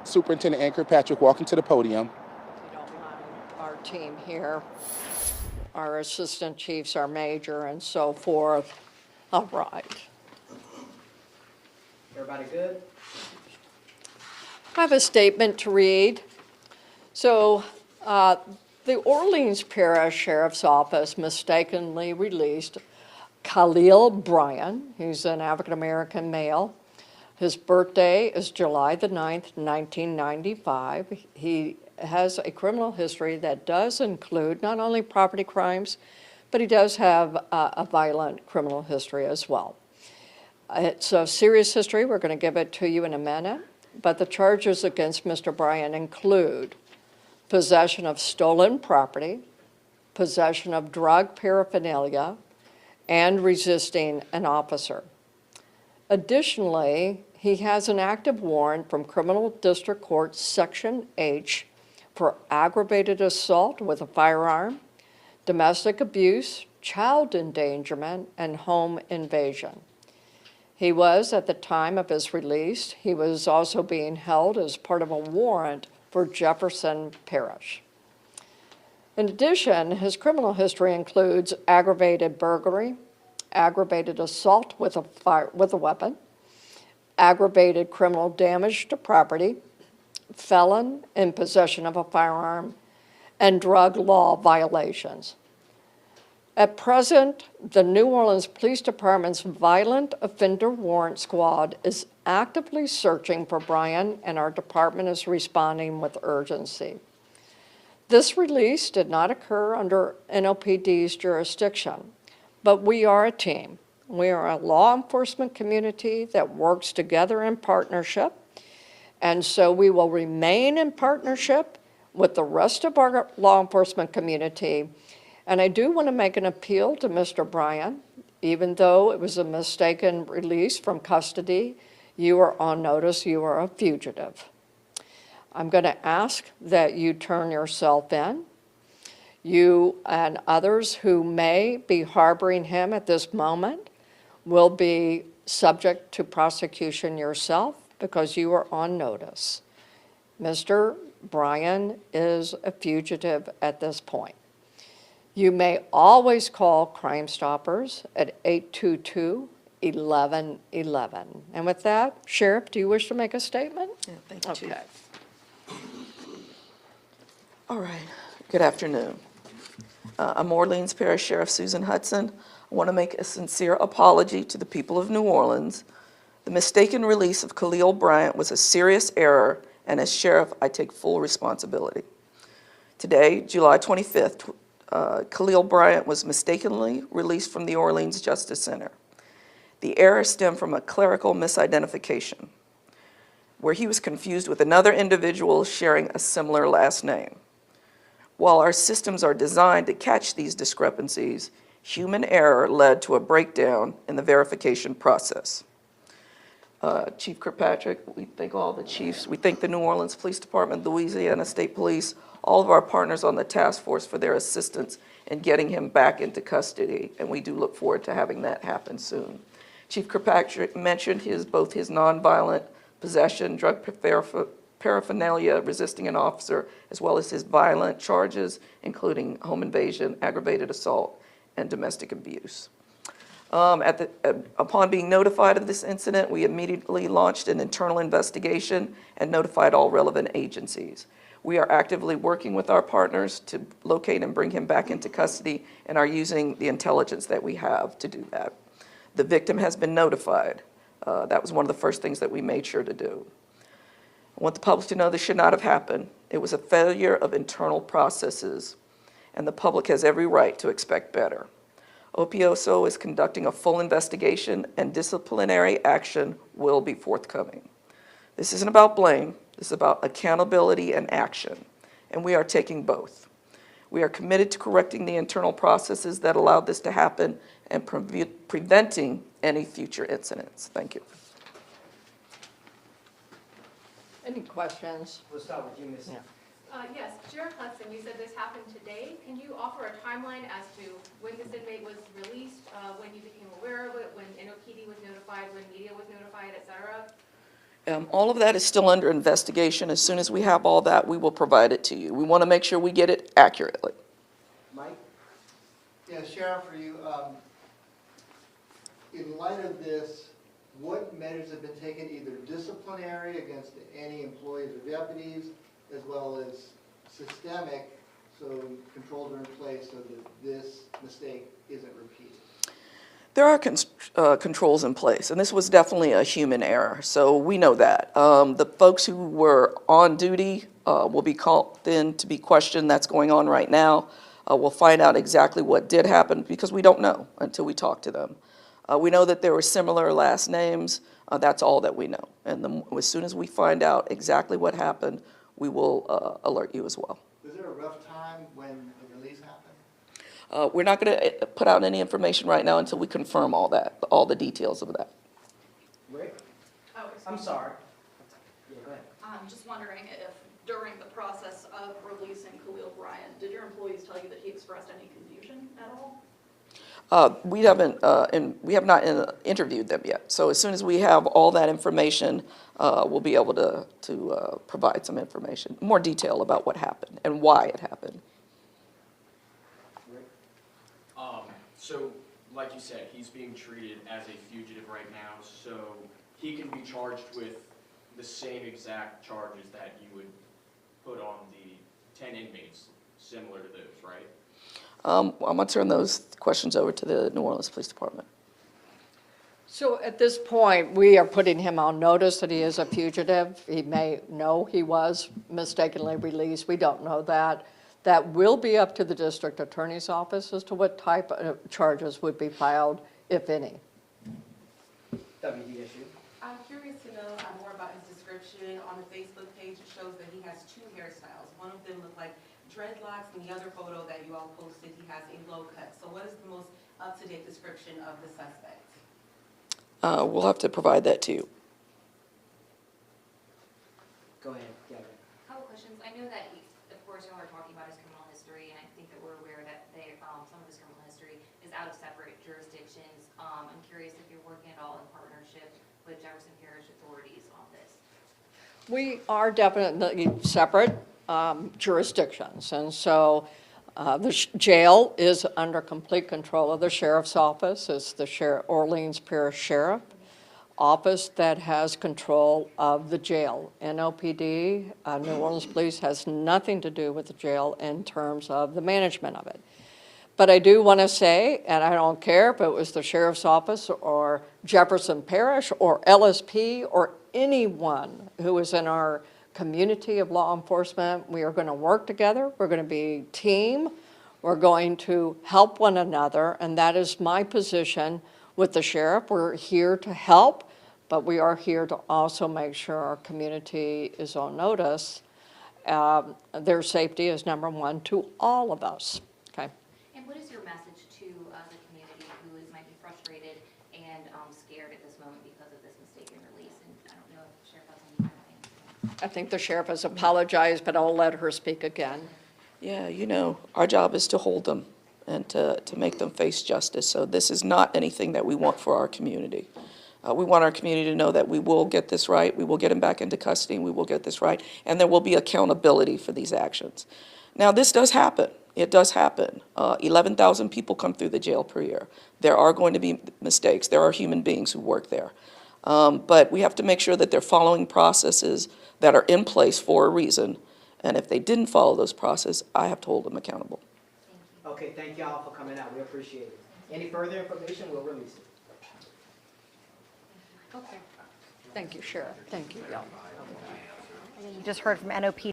Superintendent Ann Kirkpatrick, walking to the podium. If you don't mind, our team here, our assistant chiefs, our major, and so forth. All right. Everybody good? I have a statement to read. So, the Orleans Parish Sheriff's Office mistakenly released Khalil Bryan, who's an African-American male. His birthday is July the 9th, 1995. He has a criminal history that does include not only property crimes, but he does have a violent criminal history as well. It's a serious history. We're going to give it to you in a minute. But the charges against Mr. Bryan include possession of stolen property, possession of drug paraphernalia, and resisting an officer. Additionally, he has an active warrant from Criminal District Court Section H for aggravated assault with a firearm, domestic abuse, child endangerment, and home invasion. He was, at the time of his release, he was also being held as part of a warrant for Jefferson Parish. In addition, his criminal history includes aggravated burglary, aggravated assault with a weapon, aggravated criminal damage to property, felon in possession of a firearm, and drug law violations. At present, the New Orleans Police Department's Violent Offender Warrant Squad is actively searching for Bryan, and our department is responding with urgency. This release did not occur under NOPD's jurisdiction, but we are a team. We are a law enforcement community that works together in partnership, and so we will remain in partnership with the rest of our law enforcement community. And I do want to make an appeal to Mr. Bryan. Even though it was a mistaken release from custody, you are on notice, you are a fugitive. I'm going to ask that you turn yourself in. You and others who may be harboring him at this moment will be subject to prosecution yourself because you are on notice. Mr. Bryan is a fugitive at this point. You may always call Crime Stoppers at 822-1111. And with that, Sheriff, do you wish to make a statement? Yeah, thank you, Chief. Okay. All right. Good afternoon. I'm Orleans Parish Sheriff Susan Hudson. I want to make a sincere apology to the people of New Orleans. The mistaken release of Khalil Bryant was a serious error, and as sheriff, I take full responsibility. Today, July 25th, Khalil Bryant was mistakenly released from the Orleans Justice Center. The error stemmed from a clerical misidentification, where he was confused with another individual sharing a similar last name. While our systems are designed to catch these discrepancies, human error led to a breakdown in the verification process. Chief Kirkpatrick, we thank all the chiefs. We thank the New Orleans Police Department, Louisiana State Police, all of our partners on the task force for their assistance in getting him back into custody, and we do look forward to having that happen soon. Chief Kirkpatrick mentioned both his nonviolent possession, drug paraphernalia, resisting an officer, as well as his violent charges, including home invasion, aggravated assault, and domestic abuse. Upon being notified of this incident, we immediately launched an internal investigation and notified all relevant agencies. We are actively working with our partners to locate and bring him back into custody and are using the intelligence that we have to do that. The victim has been notified. That was one of the first things that we made sure to do. I want the public to know this should not have happened. It was a failure of internal processes, and the public has every right to expect better. OPSO is conducting a full investigation, and disciplinary action will be forthcoming. This isn't about blame. This is about accountability and action, and we are taking both. We are committed to correcting the internal processes that allowed this to happen and preventing any future incidents. Thank you. Any questions? We'll start with you, Ms. Yeah. Yes, Sheriff Hudson, you said this happened today. Can you offer a timeline as to when this inmate was released, when you became aware of it, when NOPD was notified, when media was notified, et cetera? All of that is still under investigation. As soon as we have all that, we will provide it to you. We want to make sure we get it accurately. Mike? Yeah, Sheriff, for you, in light of this, what measures have been taken, either disciplinary against any employees or deputies, as well as systemic, so controls are in place so that this mistake isn't repeated? There are controls in place, and this was definitely a human error, so we know that. The folks who were on duty will be called in to be questioned. That's going on right now. We'll find out exactly what did happen because we don't know until we talk to them. We know that there were similar last names. That's all that we know. And as soon as we find out exactly what happened, we will alert you as well. Was there a rough time when the release happened? We're not going to put out any information right now until we confirm all that, all the details of that. Rick? Oh, excuse I'm me. sorry. Yeah, go ahead. I'm just wondering if during the process of releasing Khalil Bryant, did your employees tell you that he expressed any confusion at all? We have not interviewed them yet. So as soon as we have all that information, we'll be able to provide some information, more detail about what happened and why it happened. Rick? So, like you said, he's being treated as a fugitive right now, so he can be charged with the same exact charges that you would put on the 10 inmates, similar to those, right? I'm going to turn those questions over to the New Orleans Police Department. So at this point, we are putting him on notice that he is a fugitive. He may know he was mistakenly released. We don't know that. That will be up to the district attorney's office as to what type of charges would be filed, if any. WDSU? I'm curious to know more about his description. On the Facebook page, it shows that he has two hairstyles. One of them looked like dreadlocks, and the other photo that you all posted, he has a low cut. So what is the most up-to-date description of the suspect? We'll have to provide that to you. Go ahead, Gavin. Couple questions. I know that, of course, y'all are talking about his criminal history, and I think that we're aware that some of his criminal history is out of separate jurisdictions. I'm curious if you're working at all in partnership with Jefferson Parish authorities on this. We are definitely separate jurisdictions, and so the jail is under complete control of the sheriff's office. It's the Orleans Parish Sheriff office that has control of the jail. NOPD, New Orleans Police, has nothing to do with the jail in terms of the management of it. But I do want to say, and I don't care if it was the sheriff's office or Jefferson Parish or LSP or anyone who is in our community of law enforcement, we are going to work together. We're going to be a team. We're going to help one another, and that is my position with the sheriff. We're here to help, but we are here to also make sure our community is on notice. Their safety is number one to all of us. Okay. And what is your message to the community who might be frustrated and scared at this moment because of this mistaken release? And I don't know if Sheriff has any kind of I think the sheriff has apologized, but I'll let her speak again. Yeah, you know, our job is to hold them and to make them face justice. So this is not anything that we want for our community. We want our community to know that we will get this right, we will get him back into custody, and we will get this right, and there will be accountability for these actions. Now, this does happen. It does happen. 11,000 people come through the jail per year. There are going to be mistakes. There are human beings who work there. But we have to make sure that they're following processes that are in place for a reason. And if they didn't follow those processes, I have to hold them accountable. Okay, thank y'all for coming out. We appreciate it. Any further information, we'll release it. Okay. Thank you, Sheriff. Thank you, y'all. You just heard from NOPD.